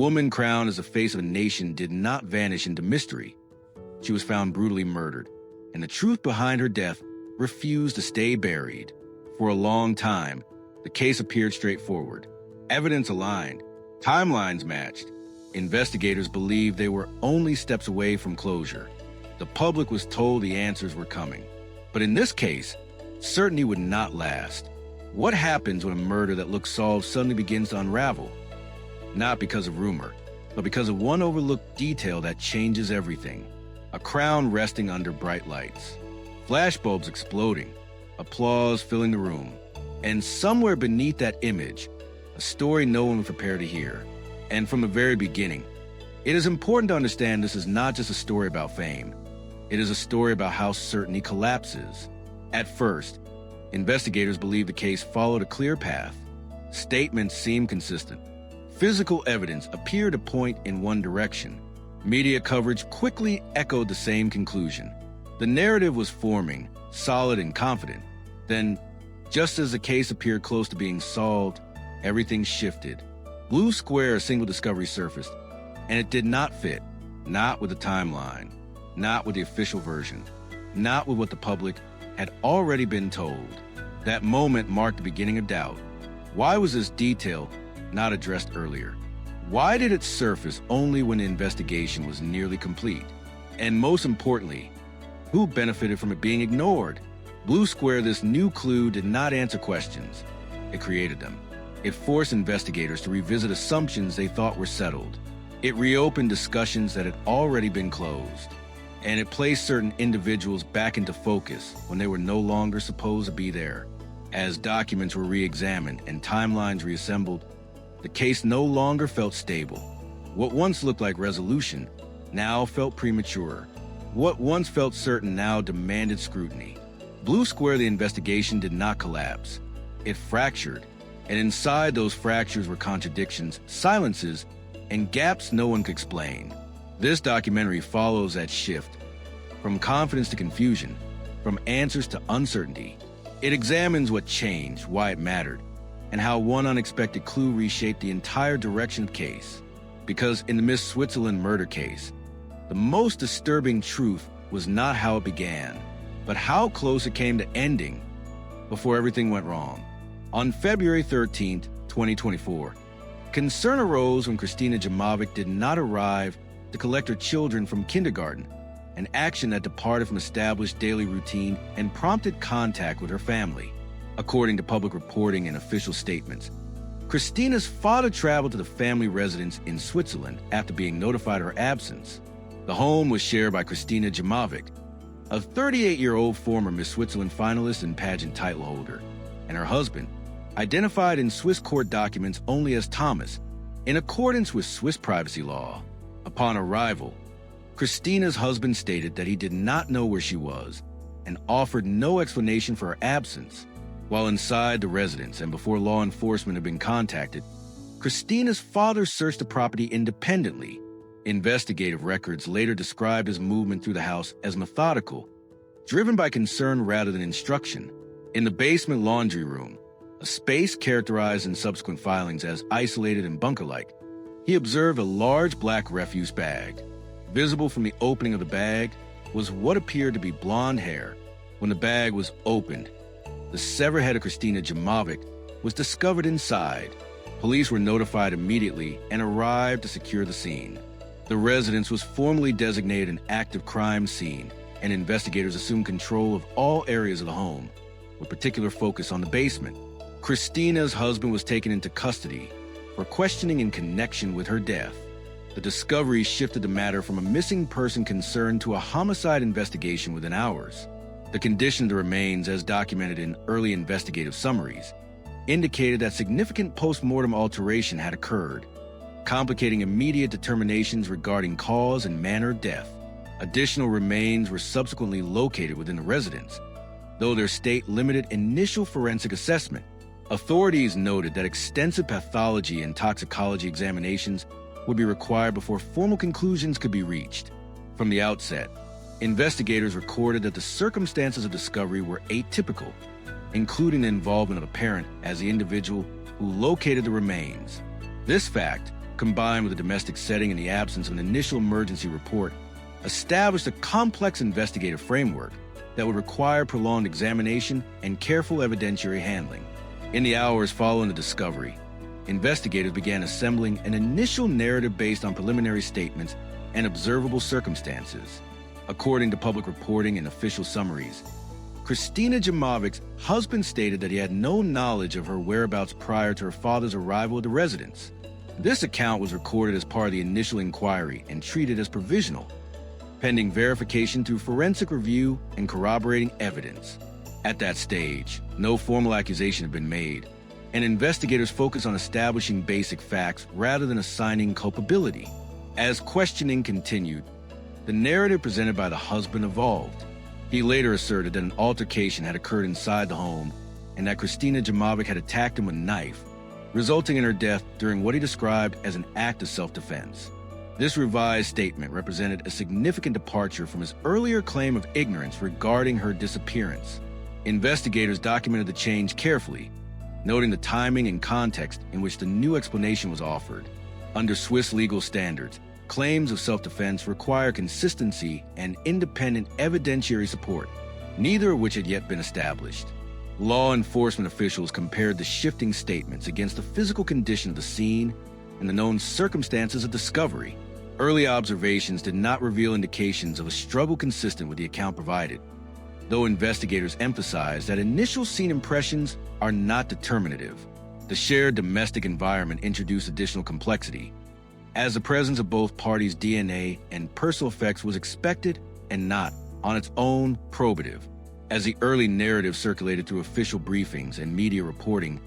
woman crowned as the face of a nation did not vanish into mystery. She was found brutally murdered, and the truth behind her death refused to stay buried. For a long time, the case appeared straightforward. Evidence aligned, timelines matched. Investigators believed they were only steps away from closure. The public was told the answers were coming. But in this case, certainty would not last. What happens when a murder that looks solved suddenly begins to unravel? Not because of rumor, but because of one overlooked detail that changes everything. A crown resting under bright lights. Flashbulbs exploding. Applause filling the room. And somewhere beneath that image, a story no one was prepared to hear. And from the very beginning, it is important to understand this is not just a story about fame. It is a story about how certainty collapses. At first, investigators believed the case followed a clear path. Statements seemed consistent. Physical evidence appeared to point in one direction. Media coverage quickly echoed the same conclusion. The narrative was forming, solid and confident. Then, just as the case appeared close to being solved, everything shifted. Blue Square, a single discovery surfaced, and it did not fit. Not with the timeline, not with the official version, not with what the public had already been told. That moment marked the beginning of doubt. Why was this detail not addressed earlier? Why did it surface only when the investigation was nearly complete? And most importantly, who benefited from it being ignored? Blue Square, this new clue, did not answer questions. It created them. It forced investigators to revisit assumptions they thought were settled. It reopened discussions that had already been closed. And it placed certain individuals back into focus when they were no longer supposed to be there. As documents were re-examined and timelines reassembled, the case no longer felt stable. What once looked like resolution now felt premature. What once felt certain now demanded scrutiny. Blue Square, the investigation, did not collapse. It fractured, and inside those fractures were contradictions, silences, and gaps no one could explain. This documentary follows that shift, from confidence to confusion, from answers to uncertainty. It examines what changed, why it mattered, and how one unexpected clue reshaped the entire direction of the case. Because in the Miss Switzerland murder case, the most disturbing truth was not how it began, but how close it came to ending before everything went wrong. On February 13th, 2024, concern arose when Christina Jamovic did not arrive to collect her children from kindergarten, an action that departed from established daily routine and prompted contact with her family. According to public reporting and official statements, Christina's father traveled to the family residence in Switzerland after being notified of her absence. The home was shared by Christina Jamovic, a 38-year-old former Miss Switzerland finalist and pageant title holder, and her husband, identified in Swiss court documents only as Thomas, in accordance with Swiss privacy law. Upon arrival, Christina's husband stated that he did not know where she was and offered no explanation for her absence. While inside the residence and before law enforcement had been contacted, Christina's father searched the property independently. Investigative records later described his movement through the house as methodical, driven by concern rather than instruction. In the basement laundry room, a space characterized in subsequent filings as isolated and bunker-like, he observed a large black refuse bag. Visible from the opening of the bag was what appeared to be blonde hair. When the bag was opened, the severed head of Christina Jamovic was discovered inside. Police were notified immediately and arrived to secure the scene. The residence was formally designated an active crime scene, and investigators assumed control of all areas of the home, with particular focus on the basement. Christina's husband was taken into custody for questioning in connection with her death. The discovery shifted the matter from a missing person concern to a homicide investigation within hours. The condition of the remains, as documented in early investigative summaries, indicated that significant post-mortem alteration had occurred, complicating immediate determinations regarding cause and manner of death. Additional remains were subsequently located within the residence, though their state limited initial forensic assessment. Authorities noted that extensive pathology and toxicology examinations would be required before formal conclusions could be reached. From the outset, investigators recorded that the circumstances of discovery were atypical, including the involvement of a parent as the individual who located the remains. This fact, combined with a domestic setting and the absence of an initial emergency report, established a complex investigative framework that would require prolonged examination and careful evidentiary handling. In the hours following the discovery, investigators began assembling an initial narrative based on preliminary statements and observable circumstances. According to public reporting and official summaries, Christina Jamovic's husband stated that he had no knowledge of her whereabouts prior to her father's arrival at the residence. This account was recorded as part of the initial inquiry and treated as provisional, pending verification through forensic review and corroborating evidence. At that stage, no formal accusation had been made, and investigators focused on establishing basic facts rather than assigning culpability. As questioning continued, the narrative presented by the husband evolved. He later asserted that an altercation had occurred inside the home and that Christina Jamovic had attacked him with a knife, resulting in her death during what he described as an act of self-defense. This revised statement represented a significant departure from his earlier claim of ignorance regarding her disappearance. Investigators documented the change carefully, noting the timing and context in which the new explanation was offered. Under Swiss legal standards, claims of self-defense require consistency and independent evidentiary support, neither of which had yet been established. Law enforcement officials compared the shifting statements against the physical condition of the scene and the known circumstances of discovery. Early observations did not reveal indications of a struggle consistent with the account provided, though investigators emphasized that initial scene impressions are not determinative. The shared domestic environment introduced additional complexity, as the presence of both parties' DNA and personal effects was expected and not, on its own, probative. As the early narrative circulated through official briefings and media reporting,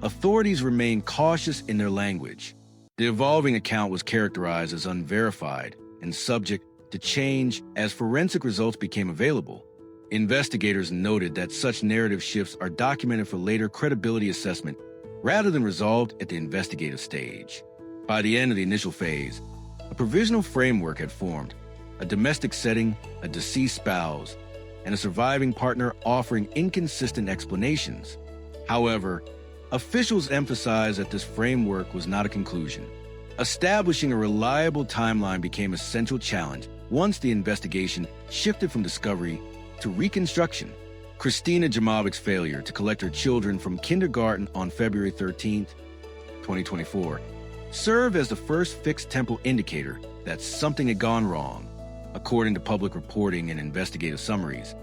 authorities remained cautious in their language. The evolving account was characterized as unverified and subject to change as forensic results became available. Investigators noted that such narrative shifts are documented for later credibility assessment rather than resolved at the investigative stage. By the end of the initial phase, a provisional framework had formed, a domestic setting, a deceased spouse, and a surviving partner offering inconsistent explanations. However, officials emphasized that this framework was not a conclusion. Establishing a reliable timeline became a central challenge once the investigation shifted from discovery to reconstruction. Christina Jamovic's failure to collect her children from kindergarten on February 13, 2024, served as the first fixed temporal indicator that something had gone wrong, according to public reporting and investigative summaries.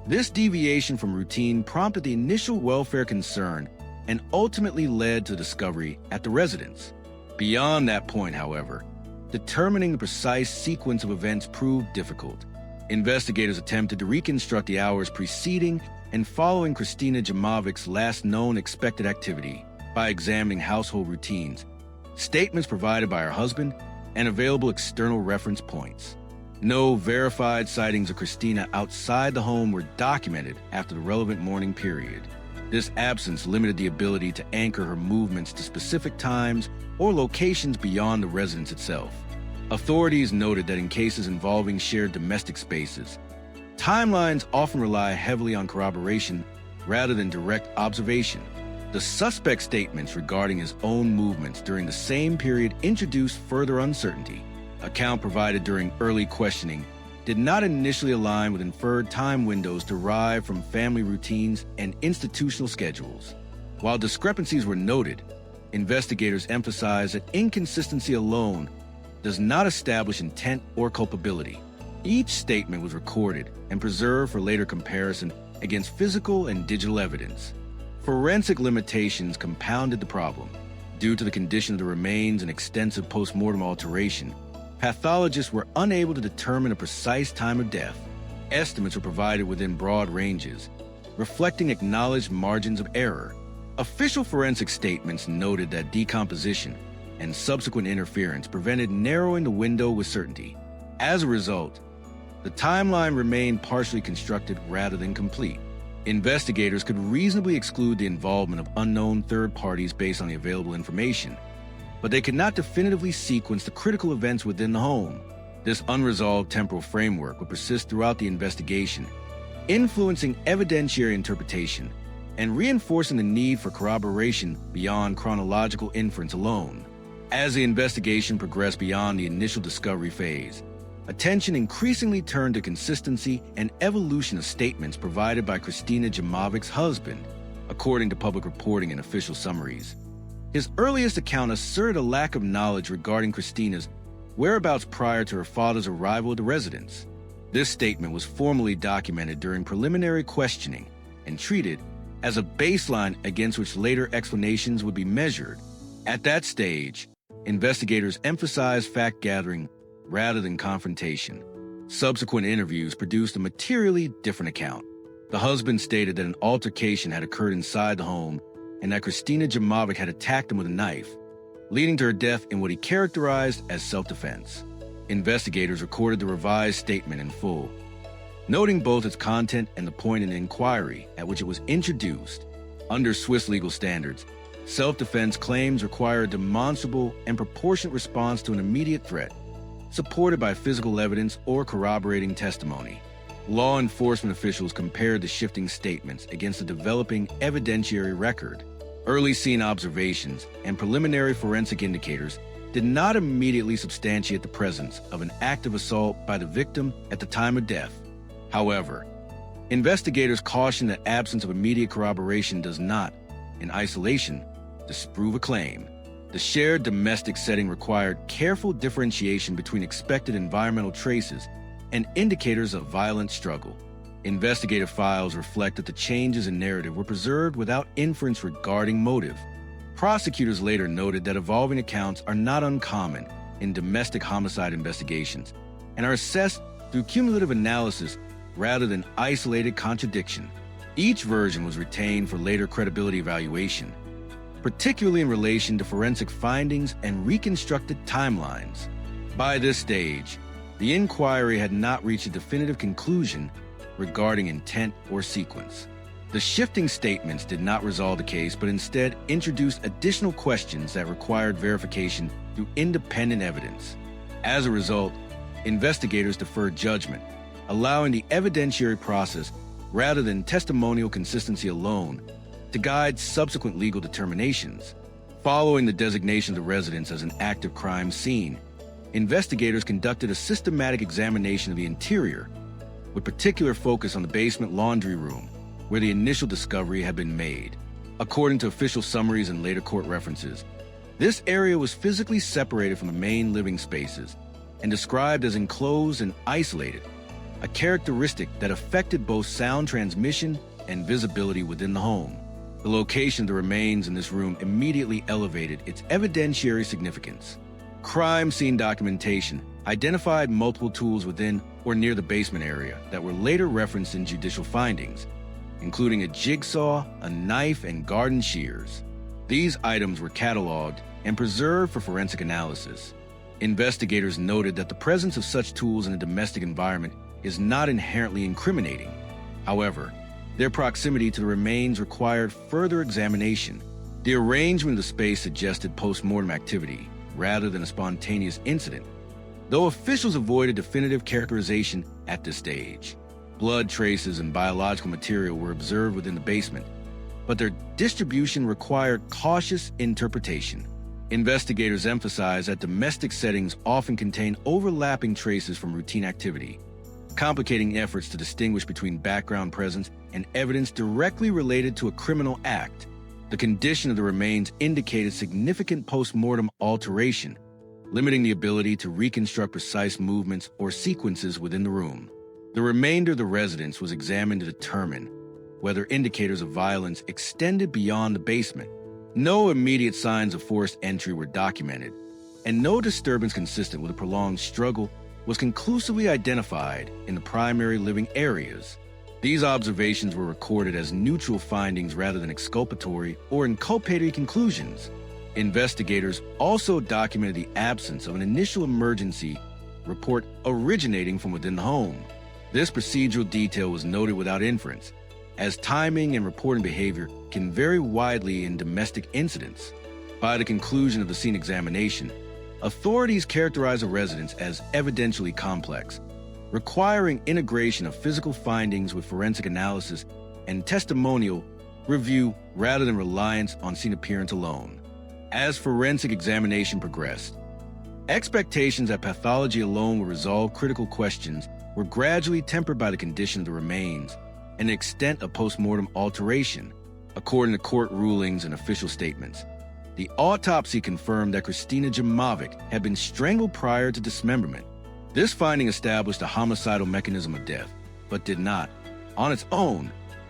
This deviation from routine prompted the initial welfare concern and ultimately led to discovery at the residence. Beyond that point, however, determining the precise sequence of events proved difficult. Investigators attempted to reconstruct the hours preceding and following Christina Jamovic's last known expected activity by examining household routines, statements provided by her husband, and available external reference points. No verified sightings of Christina outside the home were documented after the relevant mourning period. This absence limited the ability to anchor her movements to specific times or locations beyond the residence itself. Authorities noted that in cases involving shared domestic spaces, timelines often rely heavily on corroboration rather than direct observation. The suspect's statements regarding his own movements during the same period introduced further uncertainty. Account provided during early questioning did not initially align with inferred time windows derived from family routines and institutional schedules. While discrepancies were noted, investigators emphasized that inconsistency alone does not establish intent or culpability. Each statement was recorded and preserved for later comparison against physical and digital evidence. Forensic limitations compounded the problem. Due to the condition of the remains and extensive post-mortem alteration, pathologists were unable to determine a precise time of death. Estimates were provided within broad ranges, reflecting acknowledged margins of error. Official forensic statements noted that decomposition and subsequent interference prevented narrowing the window with certainty. As a result, the timeline remained partially constructed rather than complete. Investigators could reasonably exclude the involvement of unknown third parties based on the available information, but they could not definitively sequence the critical events within the home. This unresolved temporal framework would persist throughout the investigation, influencing evidentiary interpretation and reinforcing the need for corroboration beyond chronological inference alone. As the investigation progressed beyond the initial discovery phase, attention increasingly turned to consistency and evolution of statements provided by Christina Jamovic's husband, according to public reporting and official summaries. His earliest account asserted a lack of knowledge regarding Christina's whereabouts prior to her father's arrival at the residence. This statement was formally documented during preliminary questioning and treated as a baseline against which later explanations would be measured. At that stage, investigators emphasized fact-gathering rather than confrontation. Subsequent interviews produced a materially different account. The husband stated that an altercation had occurred inside the home and that Christina Jamovic had attacked him with a knife, leading to her death in what he characterized as self-defense. Investigators recorded the revised statement in full, noting both its content and the point in the inquiry at which it was introduced. Under Swiss legal standards, self-defense claims require a demonstrable and proportionate response to an immediate threat, supported by physical evidence or corroborating testimony. Law enforcement officials compared the shifting statements against a developing evidentiary record. Early scene observations and preliminary forensic indicators did not immediately substantiate the presence of an active assault by the victim at the time of death. However, investigators cautioned that absence of immediate corroboration does not, in isolation, disprove a claim. The shared domestic setting required careful differentiation between expected environmental traces and indicators of violent struggle. Investigative files reflect that the changes in narrative were preserved without inference regarding motive. Prosecutors later noted that evolving accounts are not uncommon in domestic homicide investigations and are assessed through cumulative analysis rather than isolated contradiction. Each version was retained for later credibility evaluation, particularly in relation to forensic findings and reconstructed timelines. By this stage, the inquiry had not reached a definitive conclusion regarding intent or sequence. The shifting statements did not resolve the case, but instead introduced additional questions that required verification through independent evidence. As a result, investigators deferred judgment, allowing the evidentiary process, rather than testimonial consistency alone, to guide subsequent legal determinations. Following the designation of the residence as an active crime scene, investigators conducted a systematic examination of the interior, with particular focus on the basement laundry room, where the initial discovery had been made. According to official summaries and later court references, this area was physically separated from the main living spaces and described as enclosed and isolated, a characteristic that affected both sound transmission and visibility within the home. The location of the remains in this room immediately elevated its evidentiary significance. Crime scene documentation identified multiple tools within or near the basement area that were later referenced in judicial findings, including a jigsaw, a knife, and garden shears. These items were cataloged and preserved for forensic analysis. Investigators noted that the presence of such tools in a domestic environment is not inherently incriminating. However, their proximity to the remains required further examination. The arrangement of the space suggested post-mortem activity rather than a spontaneous incident, though officials avoided definitive characterization at this stage. Blood traces and biological material were observed within the basement, but their distribution required cautious interpretation. Investigators emphasized that domestic settings often contain overlapping traces from routine activity, complicating efforts to distinguish between background presence and evidence directly related to a criminal act. The condition of the remains indicated significant post-mortem alteration, limiting the ability to reconstruct precise movements or sequences within the room. The remainder of the residence was examined to determine whether indicators of violence extended beyond the basement. No immediate signs of forced entry were documented, and no disturbance consistent with a prolonged struggle was conclusively identified in the primary living areas. These observations were recorded as neutral findings rather than exculpatory or inculpatory conclusions. Investigators also documented the absence of an initial emergency report originating from within the home. This procedural detail was noted without inference, as timing and reporting behavior can vary widely in domestic incidents. By the conclusion of the scene examination, authorities characterized the residence as evidentially complex, requiring integration of physical findings with forensic analysis and testimonial review rather than reliance on scene appearance alone. As forensic examination progressed, expectations that pathology alone would resolve critical questions were gradually tempered by the condition of the remains and the extent of postmortem alteration, according to court rulings and official statements. The autopsy confirmed that Christina Jamovic had been strangled prior to dismemberment. This finding established a homicidal mechanism of death, but did not, on its own,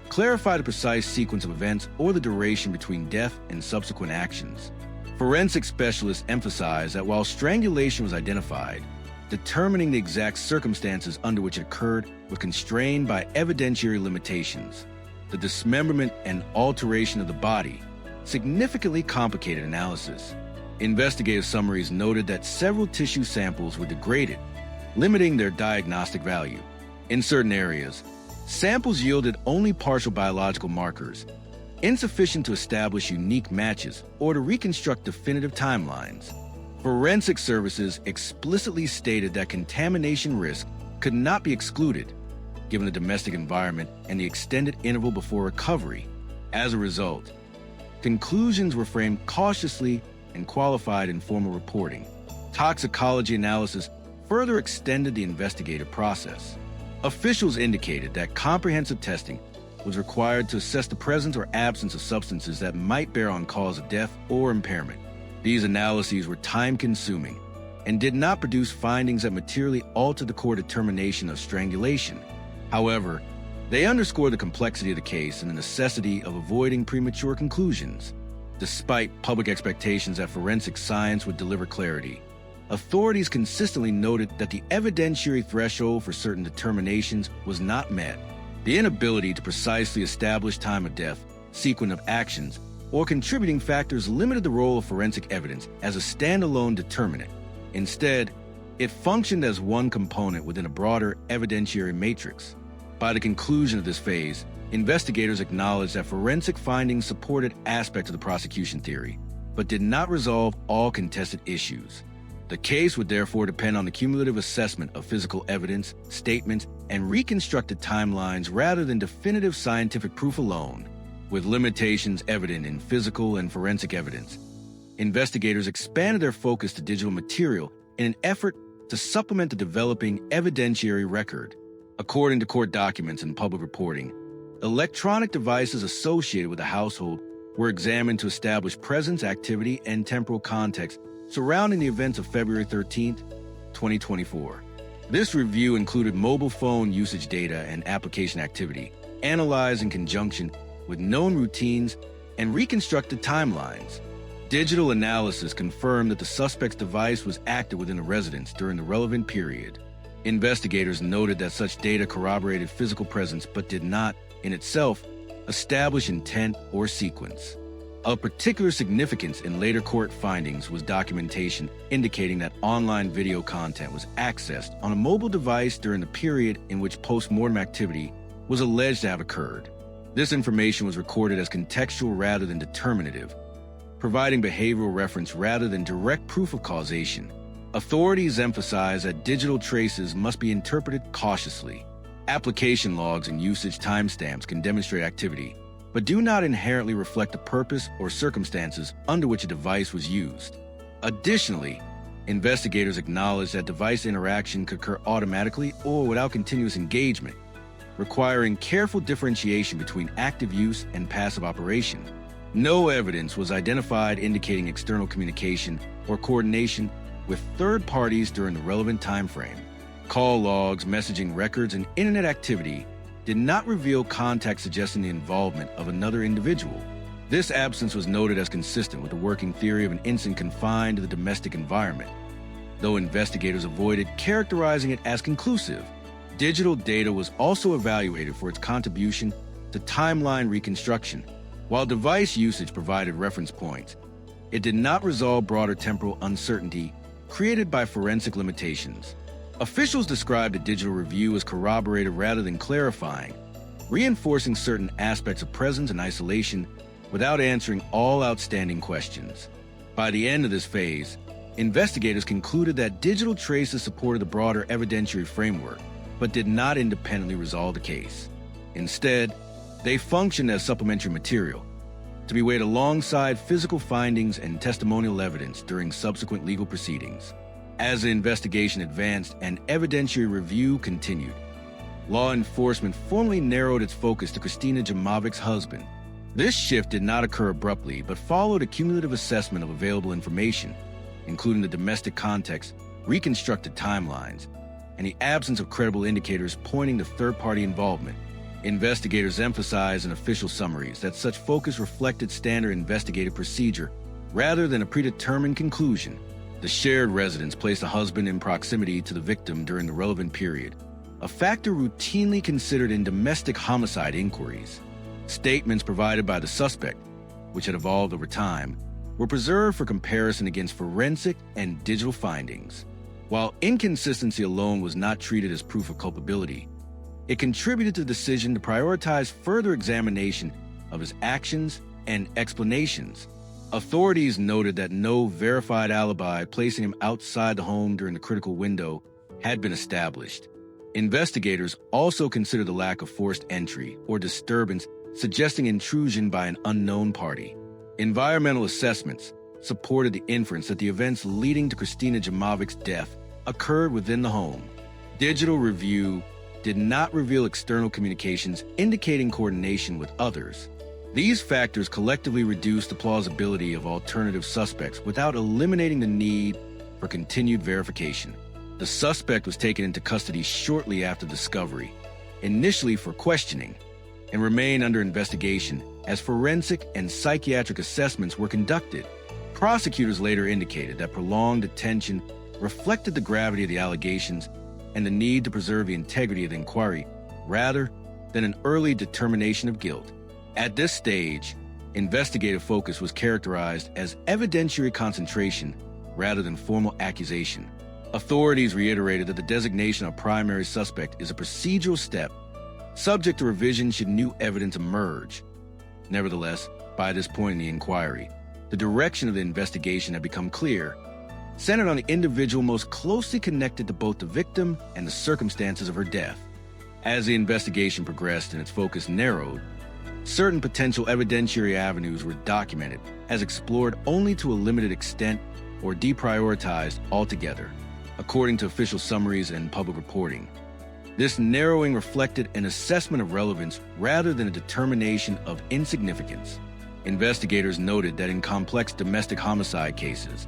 clarify the precise sequence of events or the duration between death and subsequent actions. Forensic specialists emphasized that while strangulation was identified, determining the exact circumstances under which it occurred was constrained by evidentiary limitations. The dismemberment and alteration of the body significantly complicated analysis. Investigative summaries noted that several tissue samples were degraded, limiting their diagnostic value. In certain areas, samples yielded only partial biological markers, insufficient to establish unique matches or to reconstruct definitive timelines. Forensic services explicitly stated that contamination risk could not be excluded, given the domestic environment and the extended interval before recovery. As a result, conclusions were framed cautiously and qualified in formal reporting. Toxicology analysis further extended the investigative process. Officials indicated that comprehensive testing was required to assess the presence or absence of substances that might bear on cause of death or impairment. These analyses were time-consuming and did not produce findings that materially altered the court determination of strangulation. However, they underscore the complexity of the case and the necessity of avoiding premature conclusions. Despite public expectations that forensic science would deliver clarity, authorities consistently noted that the evidentiary threshold for certain determinations was not met. The inability to precisely establish time of death, sequence of actions, or contributing factors limited the role of forensic evidence as a standalone determinant. Instead, it functioned as one component within a broader evidentiary matrix. By the conclusion of this phase, investigators acknowledged that forensic findings supported aspects of the prosecution theory, but did not resolve all contested issues. The case would therefore depend on the cumulative assessment of physical evidence, statements, and reconstructed timelines rather than definitive scientific proof alone. With limitations evident in physical and forensic evidence, investigators expanded their focus to digital material in an effort to supplement the developing evidentiary record. According to court documents and public reporting, electronic devices associated with the household were examined to establish presence, activity, and temporal context surrounding the events of February 13, 2024. This review included mobile phone usage data and application activity, analyzed in conjunction with known routines and reconstructed timelines. Digital analysis confirmed that the suspect's device was active within the residence during the relevant period. Investigators noted that such data corroborated physical presence but did not, in itself, establish intent or sequence. Of particular significance in later court findings was documentation indicating that online video content was accessed on a mobile device during the period in which post-mortem activity was alleged to have occurred. This information was recorded as contextual rather than determinative, providing behavioral reference rather than direct proof of causation. Authorities emphasize that digital traces must be interpreted cautiously. Application logs and usage timestamps can demonstrate activity, but do not inherently reflect the purpose or circumstances under which a device was used. Additionally, investigators acknowledge that device interaction could occur automatically or without continuous engagement, requiring careful differentiation between active use and passive operation. No evidence was identified indicating external communication or coordination with third parties during the relevant time frame. Call logs, messaging records, and internet activity did not reveal contact suggesting the involvement of another individual. This absence was noted as consistent with the working theory of an incident confined to the domestic environment. Though investigators avoided characterizing it as conclusive, digital data was also evaluated for its contribution to timeline reconstruction. While device usage provided reference points, it did not resolve broader temporal uncertainty created by forensic limitations. Officials described the digital review as corroborative rather than clarifying, reinforcing certain aspects of presence and isolation without answering all outstanding questions. By the end of this phase, investigators concluded that digital traces supported the broader evidentiary framework, but did not independently resolve the case. Instead, they functioned as supplementary material, to be weighed alongside physical findings and testimonial evidence during subsequent legal proceedings. As the investigation advanced and evidentiary review continued, law enforcement formally narrowed its focus to Christina Jamovic's husband. This shift did not occur abruptly, but followed a cumulative assessment of available information, including the domestic context, reconstructed timelines, and the absence of credible indicators pointing to third-party involvement. Investigators emphasized in official summaries that such focus reflected standard investigative procedure rather than a predetermined conclusion. The shared residence placed the husband in proximity to the victim during the relevant period, a factor routinely considered in domestic homicide inquiries. Statements provided by the suspect, which had evolved over time, were preserved for comparison against forensic and digital findings. While inconsistency alone was not treated as proof of culpability, it contributed to the decision to prioritize further examination of his actions and explanations. Authorities noted that no verified alibi placing him outside the home during the critical window had been established. Investigators also considered the lack of forced entry or disturbance, suggesting intrusion by an unknown party. Environmental assessments supported the inference that the events leading to Christina Jamovic's death occurred within the home. Digital review did not reveal external communications indicating coordination with others. These factors collectively reduced the plausibility of alternative suspects without eliminating the need for continued verification. The suspect was taken into custody shortly after discovery, initially for questioning, and remained under investigation as forensic and psychiatric assessments were conducted. Prosecutors later indicated that prolonged detention reflected the gravity of the allegations and the need to preserve the integrity of the inquiry rather than an early determination of guilt. At this stage, investigative focus was characterized as evidentiary concentration rather than formal accusation. Authorities reiterated that the designation of primary suspect is a procedural step, subject to revision should new evidence emerge. Nevertheless, by this point in the inquiry, the direction of the investigation had become clear, centered on the individual most closely connected to both the victim and the circumstances of her death. As the investigation progressed and its focus narrowed, certain potential evidentiary avenues were documented as explored only to a limited extent or deprioritized altogether, according to official summaries and public reporting. This narrowing reflected an assessment of relevance rather than a determination of insignificance. Investigators noted that in complex domestic homicide cases,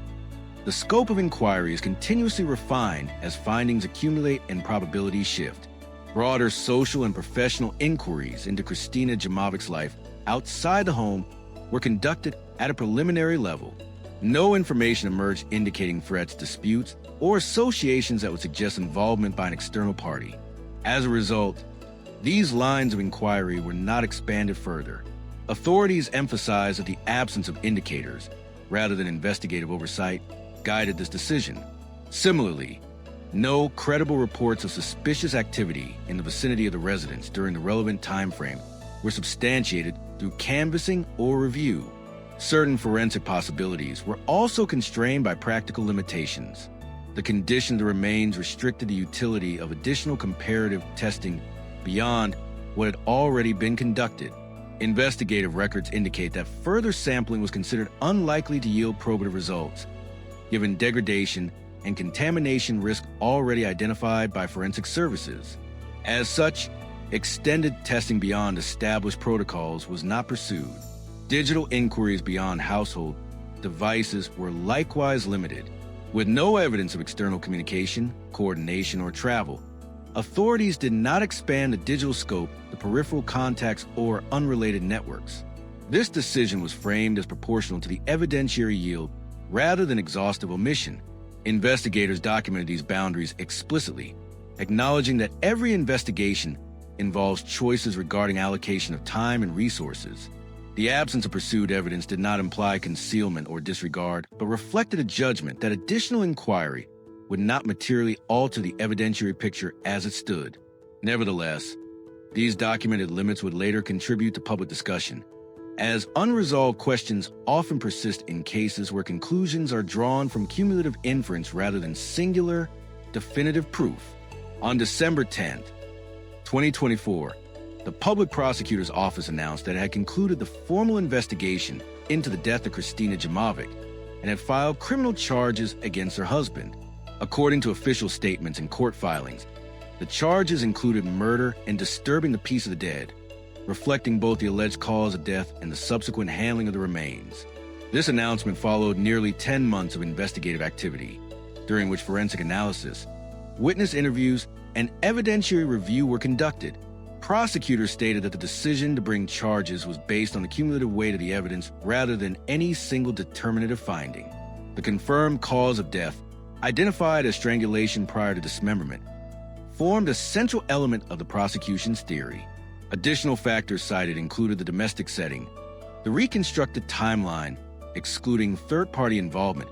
the scope of inquiry is continuously refined as findings accumulate and probabilities shift. Broader social and professional inquiries into Christina Jamovic's life outside the home were conducted at a preliminary level. No information emerged indicating threats, disputes, or associations that would suggest involvement by an external party. As a result, these lines of inquiry were not expanded further. Authorities emphasized that the absence of indicators, rather than investigative oversight, guided this decision. Similarly, no credible reports of suspicious activity in the vicinity of the residence during the relevant time frame were substantiated through canvassing or review. Certain forensic possibilities were also constrained by practical limitations. The condition of the remains restricted the utility of additional comparative testing beyond what had already been conducted. Investigative records indicate that further sampling was considered unlikely to yield probative results, given degradation and contamination risk already identified by forensic services. As such, extended testing beyond established protocols was not pursued. Digital inquiries beyond household devices were likewise limited. With no evidence of external communication, coordination, or travel, authorities did not expand the digital scope to peripheral contacts or unrelated networks. This decision was framed as proportional to the evidentiary yield rather than exhaustive omission. Investigators documented these boundaries explicitly, acknowledging that every investigation involves choices regarding allocation of time and resources. The absence of pursued evidence did not imply concealment or disregard, but reflected a judgment that additional inquiry would not materially alter the evidentiary picture as it stood. Nevertheless, these documented limits would later contribute to public discussion, as unresolved questions often persist in cases where conclusions are drawn from cumulative inference rather than singular, definitive proof. On December 10, 2024, the public prosecutor's office announced that it had concluded the formal investigation into the death of Christina Jamovic and had filed criminal charges against her husband. According to official statements and court filings, the charges included murder and disturbing the peace of the dead, reflecting both the alleged cause of death and the subsequent handling of the remains. This announcement followed nearly 10 months of investigative activity, during which forensic analysis, witness interviews, and evidentiary review were conducted. Prosecutors stated that the decision to bring charges was based on the cumulative weight of the evidence rather than any single determinative finding. The confirmed cause of death, identified as strangulation prior to dismemberment, formed a central element of the prosecution's theory. Additional factors cited included the domestic setting, the reconstructed timeline, excluding third-party involvement,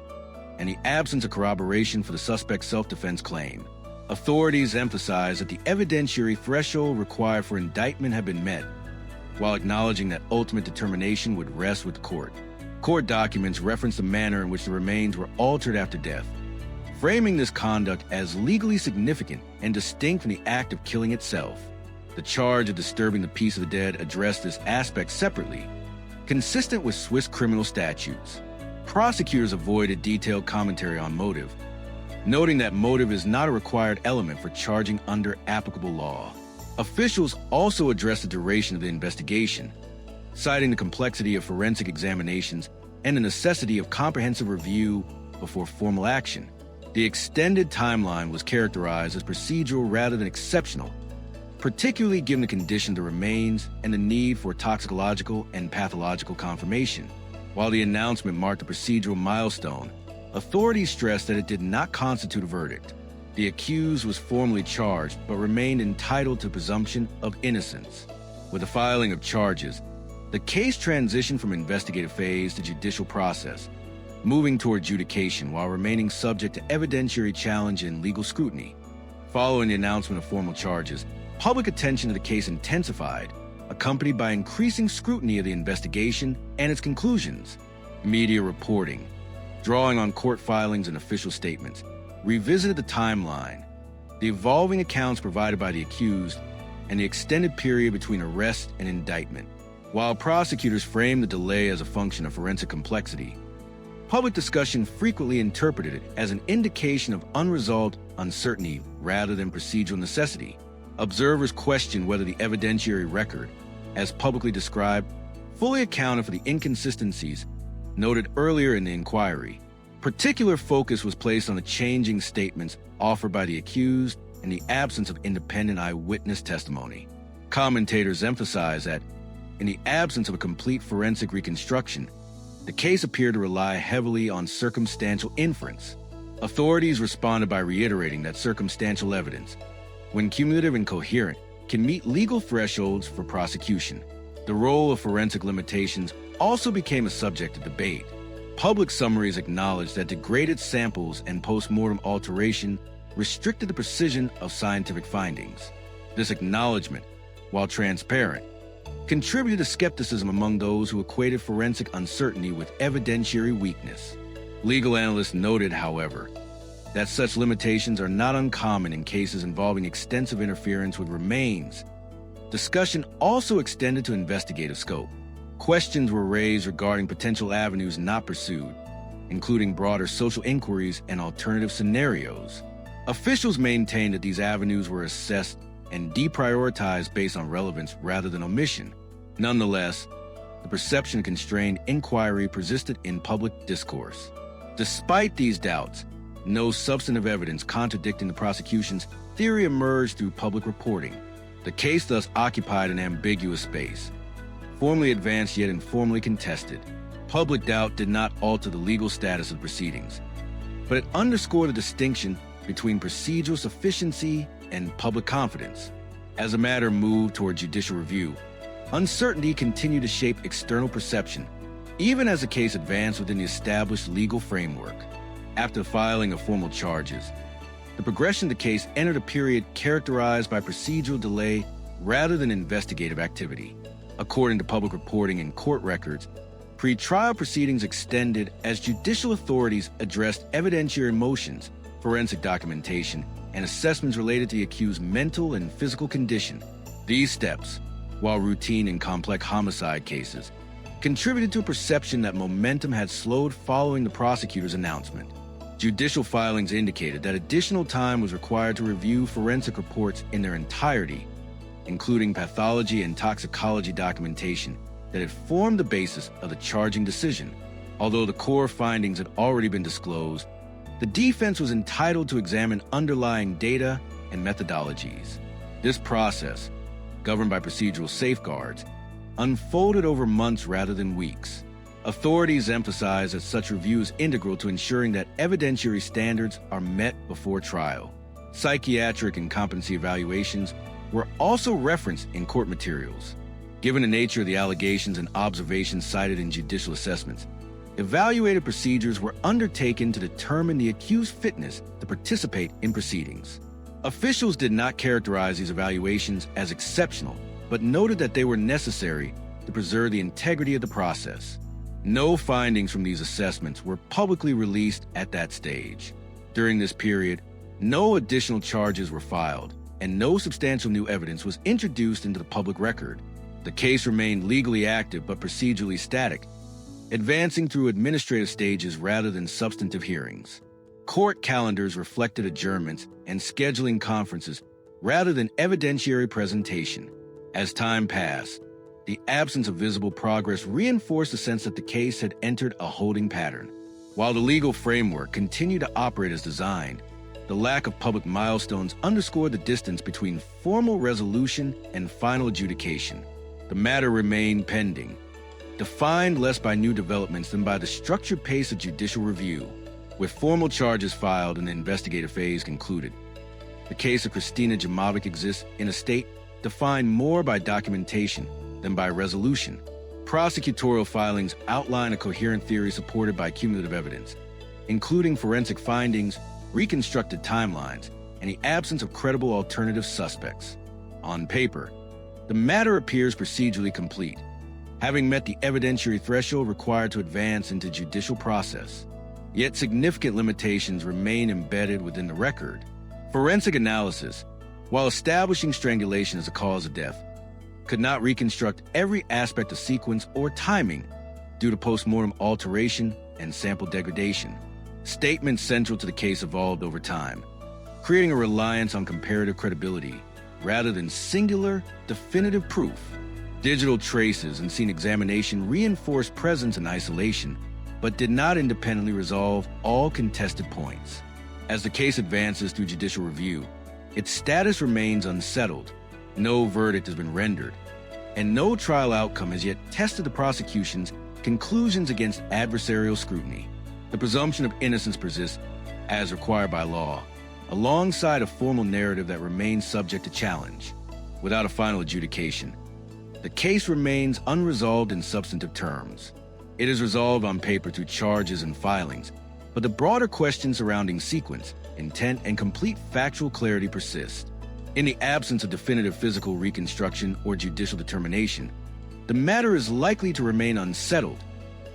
and the absence of corroboration for the suspect's self-defense claim. Authorities emphasized that the evidentiary threshold required for indictment had been met, while acknowledging that ultimate determination would rest with the court. Court documents reference the manner in which the remains were altered after death, framing this conduct as legally significant and distinct from the act of killing itself. The charge of disturbing the peace of the dead addressed this aspect separately, consistent with Swiss criminal statutes. Prosecutors avoided detailed commentary on motive, noting that motive is not a required element for charging under applicable law. Officials also addressed the duration of the investigation, citing the complexity of forensic examinations and the necessity of comprehensive review before formal action. The extended timeline was characterized as procedural rather than exceptional, particularly given the condition of the remains and the need for toxicological and pathological confirmation. While the announcement marked a procedural milestone, authorities stressed that it did not constitute a verdict. The accused was formally charged but remained entitled to presumption of innocence. With the filing of charges, the case transitioned from investigative phase to judicial process, moving toward adjudication while remaining subject to evidentiary challenge and legal scrutiny. Following the announcement of formal charges, public attention to the case intensified, accompanied by increasing scrutiny of the investigation and its conclusions. Media reporting, drawing on court filings and official statements, revisited the timeline, the evolving accounts provided by the accused, and the extended period between arrest and indictment. While prosecutors framed the delay as a function of forensic complexity, public discussion frequently interpreted it as an indication of unresolved uncertainty rather than procedural necessity. Observers questioned whether the evidentiary record, as publicly described, fully accounted for the inconsistencies noted earlier in the inquiry. Particular focus was placed on the changing statements offered by the accused and the absence of independent eyewitness testimony. Commentators emphasized that, in the absence of a complete forensic reconstruction, the case appeared to rely heavily on circumstantial inference. Authorities responded by reiterating that circumstantial evidence, when cumulative and coherent, can meet legal thresholds for prosecution. The role of forensic limitations also became a subject of debate. Public summaries acknowledged that degraded samples and post-mortem alteration restricted the precision of scientific findings. This acknowledgement, while transparent, contributed to skepticism among those who equated forensic uncertainty with evidentiary weakness. Legal analysts noted, however, that such limitations are not uncommon in cases involving extensive interference with remains. Discussion also extended to investigative scope. Questions were raised regarding potential avenues not pursued, including broader social inquiries and alternative scenarios. Officials maintained that these avenues were assessed and deprioritized based on relevance rather than omission. Nonetheless, the perception of constrained inquiry persisted in public discourse. Despite these doubts, no substantive evidence contradicting the prosecution's theory emerged through public reporting. The case thus occupied an ambiguous space, formally advanced yet informally contested. Public doubt did not alter the legal status of the proceedings, but it underscored the distinction between procedural sufficiency and public confidence. As the matter moved toward judicial review, uncertainty continued to shape external perception, even as the case advanced within the established legal framework. After the filing of formal charges, the progression of the case entered a period characterized by procedural delay rather than investigative activity. According to public reporting and court records, pre-trial proceedings extended as judicial authorities addressed evidentiary motions, forensic documentation, and assessments related to the accused's mental and physical condition. These steps, while routine and complex homicide cases contributed to a perception that momentum had slowed following the prosecutor's announcement. Judicial filings indicated that additional time was required to review forensic reports in their entirety, including pathology and toxicology documentation that had formed the basis of the charging decision. Although the core findings had already been disclosed, the defense was entitled to examine underlying data and methodologies. This process, governed by procedural safeguards, unfolded over months rather than weeks. Authorities emphasize that such review is integral to ensuring that evidentiary standards are met before trial. Psychiatric and competency evaluations were also referenced in court materials. Given the nature of the allegations and observations cited in judicial assessments, evaluative procedures were undertaken to determine the accused's fitness to participate in proceedings. Officials did not characterize these evaluations as exceptional, but noted that they were necessary to preserve the integrity of the process. No findings from these assessments were publicly released at that stage. During this period, no additional charges were filed, and no substantial new evidence was introduced into the public record. The case remained legally active but procedurally static, advancing through administrative stages rather than substantive hearings. Court calendars reflected adjournments and scheduling conferences rather than evidentiary presentation. As time passed, the absence of visible progress reinforced the sense that the case had entered a holding pattern. While the legal framework continued to operate as designed, the lack of public milestones underscored the distance between formal resolution and final adjudication. The matter remained pending, defined less by new developments than by the structured pace of judicial review. With formal charges filed and the investigative phase concluded, the case of Christina Jamovic exists in a state defined more by documentation than by resolution. Prosecutorial filings outline a coherent theory supported by cumulative evidence, including forensic findings, reconstructed timelines, and the absence of credible alternative suspects. On paper, the matter appears procedurally complete, having met the evidentiary threshold required to advance into judicial process. Yet significant limitations remain embedded within the record. Forensic analysis, while establishing strangulation as a cause of death, could not reconstruct every aspect of sequence or timing due to postmortem alteration and sample degradation. Statements central to the case evolved over time, creating a reliance on comparative credibility rather than singular, definitive proof. Digital traces and scene examination reinforced presence in isolation, but did not independently resolve all contested points. As the case advances through judicial review, its status remains unsettled. No verdict has been rendered, and no trial outcome has yet tested the prosecution's conclusions against adversarial scrutiny. The presumption of innocence persists as required by law, alongside a formal narrative that remains subject to challenge. Without a final adjudication, the case remains unresolved in substantive terms. It is resolved on paper through charges and filings, but the broader questions surrounding sequence, intent, and complete factual clarity persist. In the absence of definitive physical reconstruction or judicial determination, the matter is likely to remain unsettled,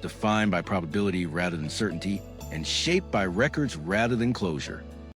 defined by probability rather than certainty, and shaped by records rather than closure.